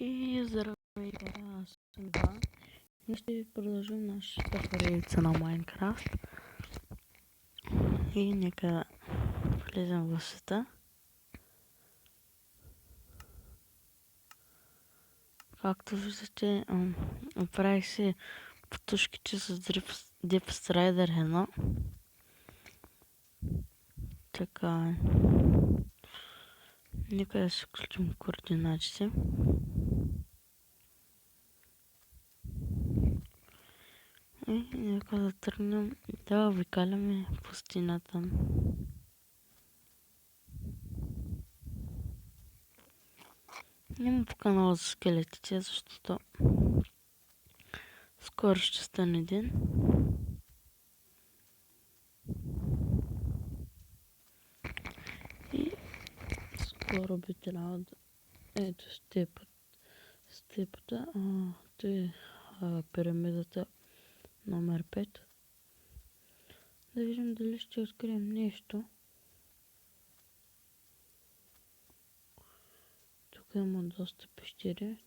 И здравей, хора, аз съм Иван. Ние ще продължим нашата поредица на Майнкрафт. И нека влезем в света. Както виждате, направих си пътушките с Deep Strider 1. Така е. Нека да си включим координатите. И нека да тръгнем да обикаляме пустината. Няма по канала за скелетите, защото скоро ще стане ден. И скоро би трябвало да... Ето степата. Той е пирамидата номер 5. Да видим дали ще открием нещо. Тук има доста пещери.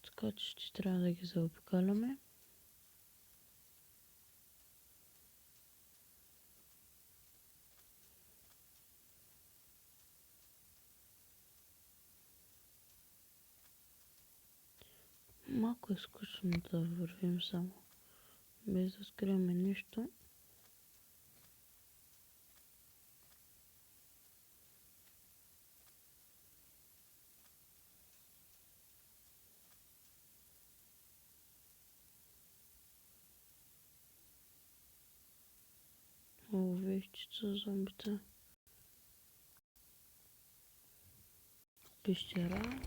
Така че ще трябва да ги заобикаляме. Малко е скучно да вървим само, без да скриеме нищо. О, вещица, зомбита. Пещера.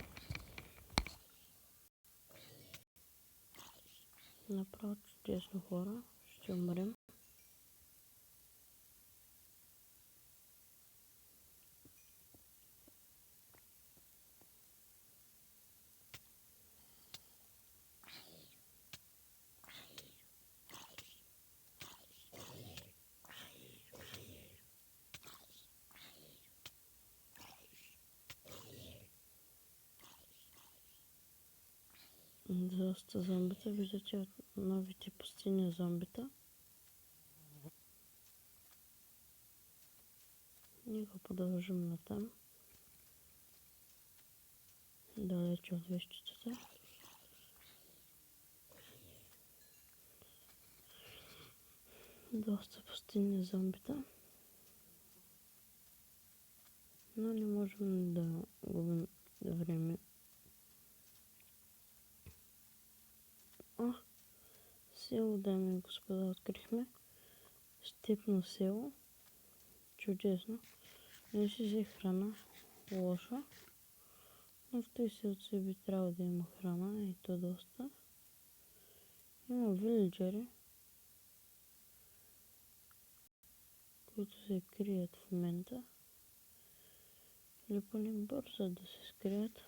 Направо чудесно, хора. Ще умрем. Доста зомбита. Виждате от новите пустини зомбита. Нека продължим натам. Далече от вещицата. Доста пустини зомбита. Но не можем да губим време. Село, дами и господа, открихме. Степно село. Чудесно. Не си взе храна. Лошо. Но в този селце би трябвало да има храна и то доста. Има вилиджери, които се крият в момента. Или поне бързат да се скрият.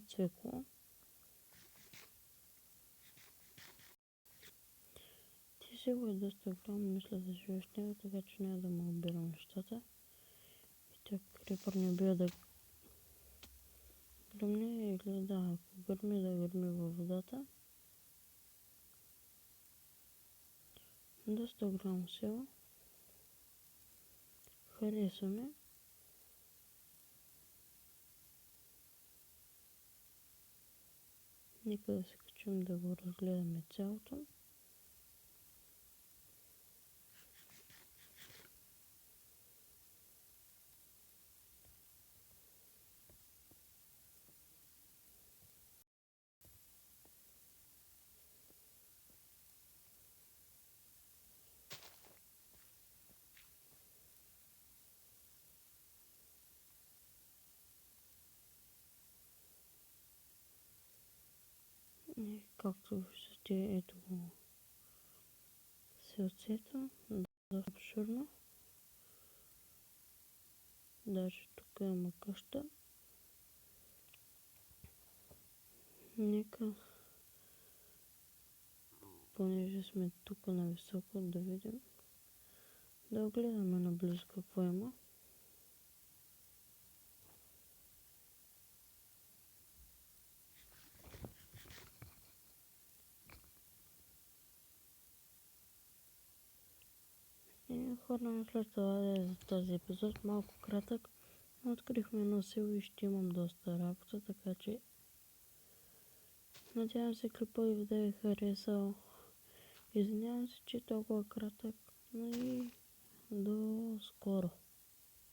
Цвекло. Ти село е доста голямо, мисля да живееш в него, така че няма да му обирам нещата. И така, крипър не бива да гръмне или да, ако гърми, да гърми във водата. Доста голямо село. Харесваме. Нека да се качим да го разгледаме цялото. И както виждате, ето го селцето, доста обширно. Даже тук има къща. Нека понеже сме тук на високо, да видим. Да огледаме наблизо какво има. И хора, след това е за този епизод малко кратък. Открихме едно село и ще имам доста работа, така че надявам се клипът ви да ви е харесал. Извинявам се, че е толкова кратък, но и до скоро.